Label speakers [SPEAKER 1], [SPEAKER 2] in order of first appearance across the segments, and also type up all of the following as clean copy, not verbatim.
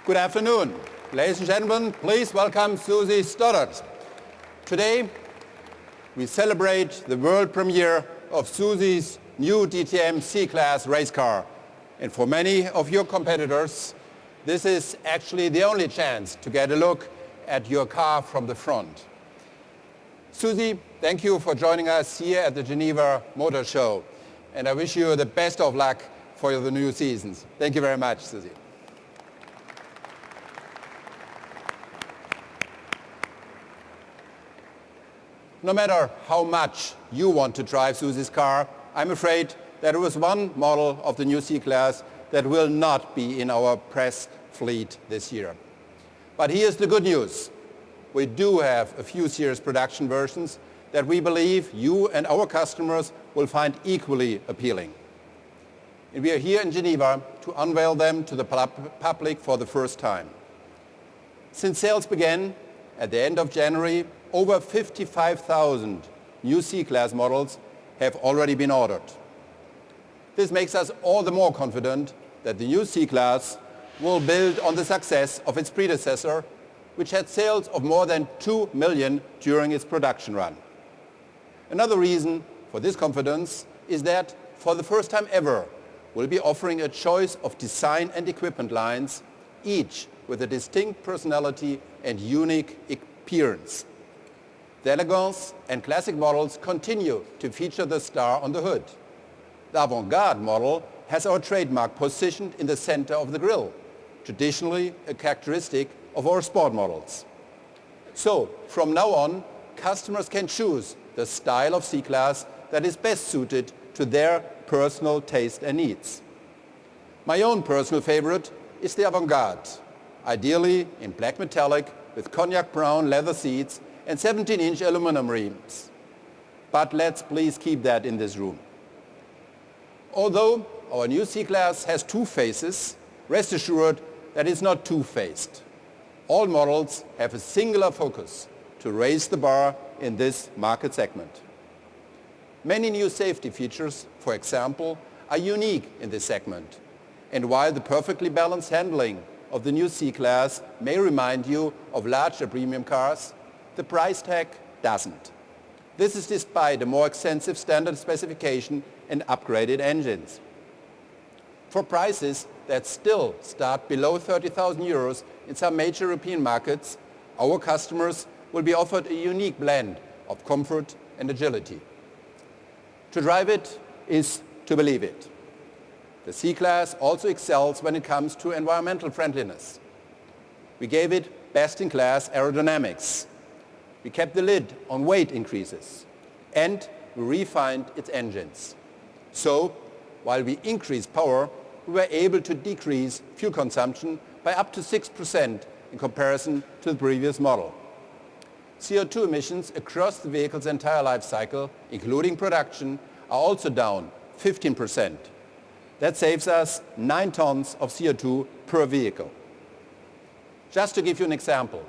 [SPEAKER 1] Good afternoon. Ladies and gentlemen, please welcome Susie Stoddard. Today, we celebrate the world premiere of Susie's new DTM C-Class race car. And for many of your competitors, this is actually the only chance to get a look at your car from the front. Susie, thank you for joining us here at the Geneva Motor Show. And I wish you the best of luck for the new seasons. Thank you very much, Susie. No matter how much you want to drive Susie's car, I'm afraid that there was one model of the new C-Class that will not be in our press fleet this year. But here's the good news. We do have a few series production versions that we believe you and our customers will find equally appealing. And we are here in Geneva to unveil them to the public for the first time. Since sales began at the end of January, over 55,000 new C-Class models have already been ordered. This makes us all the more confident that the new C-Class will build on the success of its predecessor, which had sales of more than 2 million during its production run. Another reason for this confidence is that for the first time ever, we'll be offering a choice of design and equipment lines, each with a distinct personality and unique appearance. The elegance and classic models continue to feature the star on the hood. The avant-garde model has our trademark positioned in the center of the grille, traditionally a characteristic of our sport models. So, from now on, customers can choose the style of C-Class that is best suited to their personal taste and needs. My own personal favorite is the avant-garde, ideally in black metallic with cognac brown leather seats and 17-inch aluminum rims. But let's please keep that in this room. Although our new C-Class has two faces, rest assured that it's not two-faced. All models have a singular focus to raise the bar in this market segment. Many new safety features, for example, are unique in this segment. And while the perfectly balanced handling of the new C-Class may remind you of larger premium cars, the price tag doesn't. This is despite a more extensive standard specification and upgraded engines. For prices that still start below 30,000 euros in some major European markets, our customers will be offered a unique blend of comfort and agility. To drive it is to believe it. The C-Class also excels when it comes to environmental friendliness. We gave it best-in-class aerodynamics. We kept the lid on weight increases, and we refined its engines. So, while we increased power, we were able to decrease fuel consumption by up to 6% in comparison to the previous model. CO2 emissions across the vehicle's entire life cycle, including production, are also down 15%. That saves us 9 tons of CO2 per vehicle. Just to give you an example,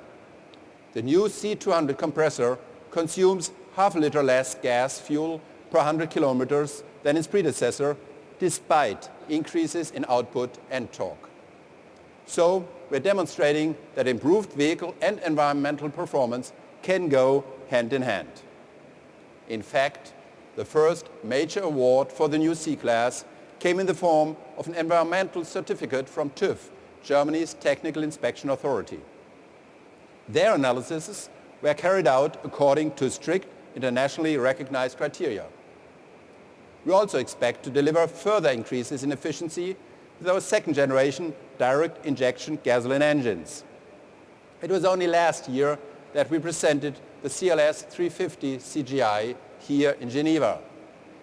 [SPEAKER 1] the new C200 compressor consumes half a liter less gas fuel per 100 kilometers than its predecessor, despite increases in output and torque. So, we're demonstrating that improved vehicle and environmental performance can go hand in hand. In fact, the first major award for the new C-Class came in the form of an environmental certificate from TÜV, Germany's technical inspection authority. Their analyses were carried out according to strict internationally recognized criteria. We also expect to deliver further increases in efficiency with our second generation direct injection gasoline engines. It was only last year that we presented the CLS 350 CGI here in Geneva.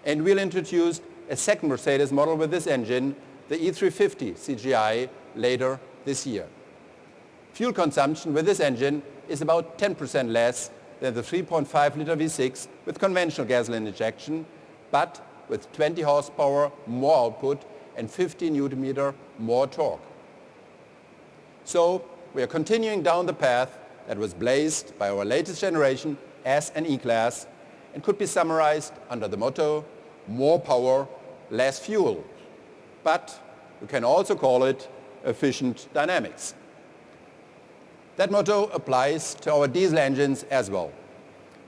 [SPEAKER 1] And we'll introduce a second Mercedes model with this engine, the E350 CGI, later this year. Fuel consumption with this engine is about 10% less than the 3.5-liter V6 with conventional gasoline injection, but with 20 horsepower more output and 50 Nm more torque. So we are continuing down the path that was blazed by our latest generation S and E-Class and could be summarized under the motto, more power, less fuel. But we can also call it efficient dynamics. That motto applies to our diesel engines as well.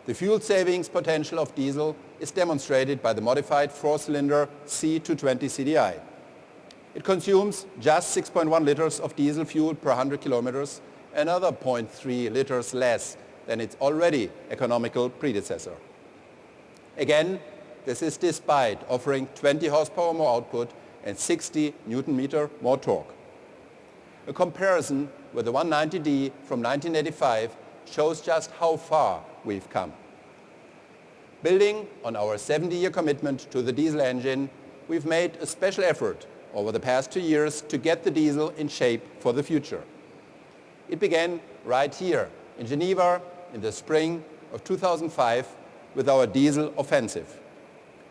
[SPEAKER 1] The fuel savings potential of diesel is demonstrated by the modified four-cylinder C220 CDI. It consumes just 6.1 liters of diesel fuel per 100 kilometers, another 0.3 liters less than its already economical predecessor. Again, this is despite offering 20 horsepower more output and 60 Newton-meter more torque. A comparison with the 190D from 1985 shows just how far we've come. Building on our 70-year commitment to the diesel engine, we've made a special effort over the past 2 years to get the diesel in shape for the future. It began right here in Geneva in the spring of 2005 with our diesel offensive.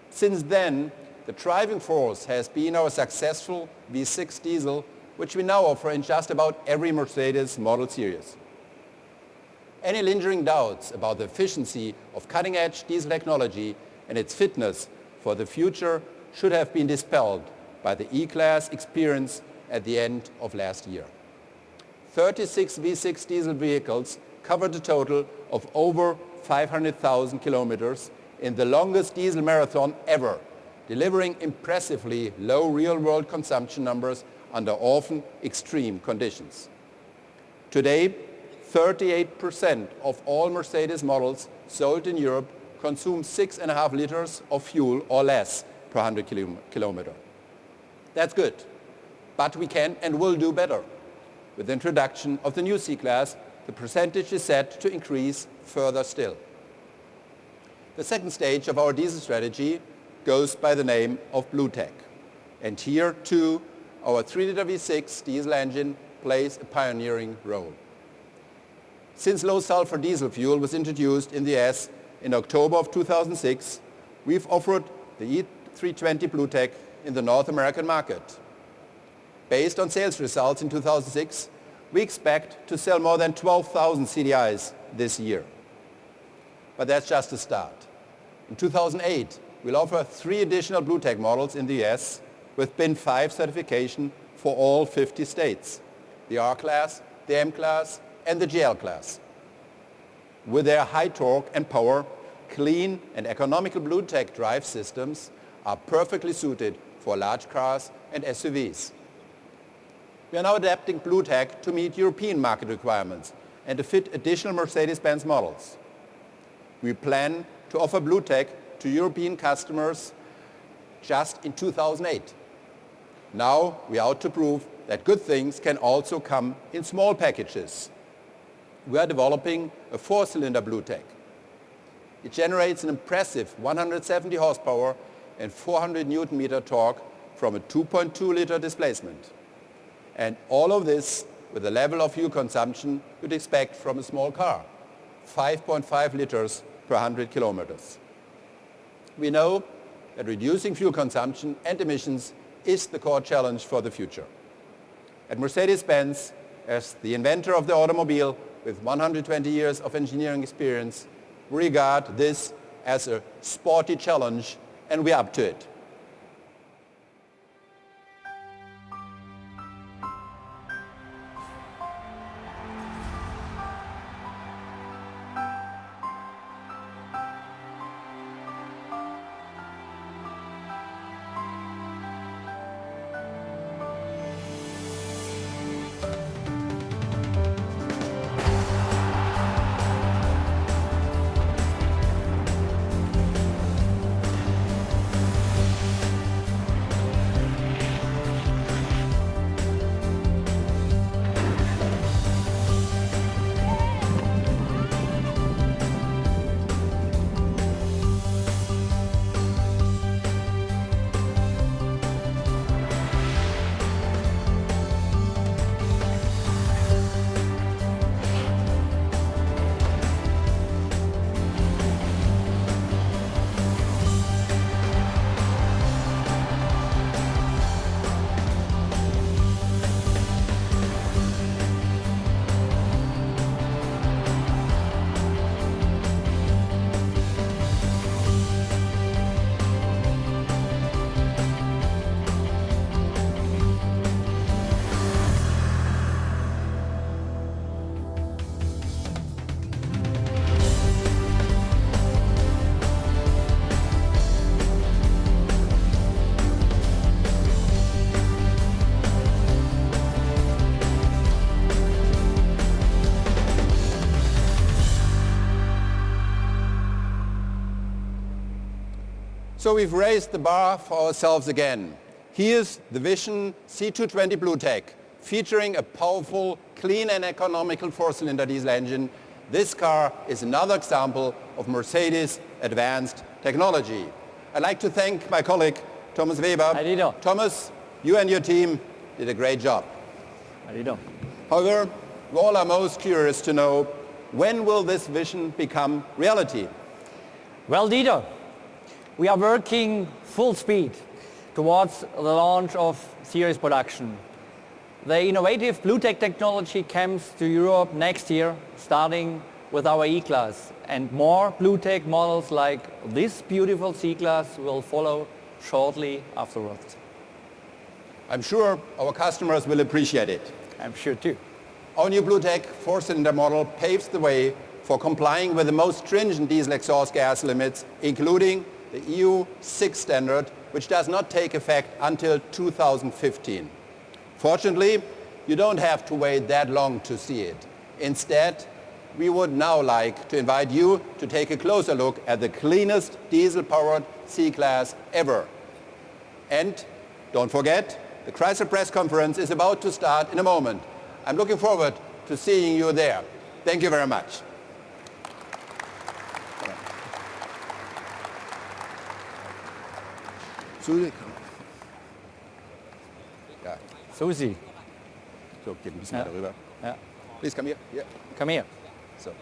[SPEAKER 1] Since then, the driving force has been our successful V6 diesel, which we now offer in just about every Mercedes model series. Any lingering doubts about the efficiency of cutting-edge diesel technology and its fitness for the future should have been dispelled by the E-Class experience at the end of last year. 36 V6 diesel vehicles covered a total of over 500,000 kilometers in the longest diesel marathon ever, delivering impressively low real-world consumption numbers under often extreme conditions. Today, 38% of all Mercedes models sold in Europe consume 6.5 liters of fuel or less per 100 kilometer. That's good, but we can and will do better. With the introduction of the new C-Class, the percentage is set to increase further still. The second stage of our diesel strategy goes by the name of Blue Tech. And here, too, our 3-liter V6 diesel engine plays a pioneering role. Since low-sulfur diesel fuel was introduced in the US in October of 2006, we've offered the E320 Blue Tech in the North American market. Based on sales results in 2006, we expect to sell more than 12,000 CDIs this year. But that's just a start. In 2008, we'll offer 3 additional Blue Tech models in the US with BIN 5 certification for all 50 states, the R-Class, the M-Class, and the GL-Class. With their high torque and power, clean and economical Blue Tech drive systems are perfectly suited for large cars and SUVs. We are now adapting Blue Tech to meet European market requirements and to fit additional Mercedes-Benz models. We plan to offer Blue Tech to European customers just in 2008. Now we are out to prove that good things can also come in small packages. We are developing a 4-cylinder Blue Tech. It generates an impressive 170 horsepower and 400 Newton-meter torque from a 2.2-liter displacement. And all of this with the level of fuel consumption you'd expect from a small car, 5.5 liters per 100 kilometers. We know that reducing fuel consumption and emissions is the core challenge for the future. At Mercedes-Benz, as the inventor of the automobile with 120 years of engineering experience, we regard this as a sporty challenge, and we're up to it. So we've raised the bar for ourselves again. Here's the Vision C220 BlueTech, featuring a powerful, clean and economical four-cylinder diesel engine. This car is another example of Mercedes' advanced technology. I'd like to thank my colleague, Thomas Weber.
[SPEAKER 2] Hi, Dieter.
[SPEAKER 1] Thomas, you and your team did a great job.
[SPEAKER 2] Hi, Dieter.
[SPEAKER 1] However, we all are most curious to know, when will this vision become reality?
[SPEAKER 2] Well, Dieter, we are working full speed towards the launch of series production. The innovative BlueTech technology comes to Europe next year, starting with our E-Class. And more BlueTech models like this beautiful C-Class will follow shortly afterwards.
[SPEAKER 1] I'm sure our customers will appreciate it.
[SPEAKER 2] I'm sure too.
[SPEAKER 1] Our new BlueTech four-cylinder model paves the way for complying with the most stringent diesel exhaust gas limits, including the EU 6 standard, which does not take effect until 2015. Fortunately, you don't have to wait that long to see it. Instead, we would now like to invite you to take a closer look at the cleanest diesel-powered C-Class ever. And don't forget, the Chrysler press conference is about to start in a moment. I'm looking forward to seeing you there. Thank you very much. Susi, komm. Ja.
[SPEAKER 2] Susi.
[SPEAKER 1] So, geht ein bisschen weiter rüber.
[SPEAKER 2] Ja.
[SPEAKER 1] Please come here. Yeah.
[SPEAKER 2] Come here.
[SPEAKER 1] So.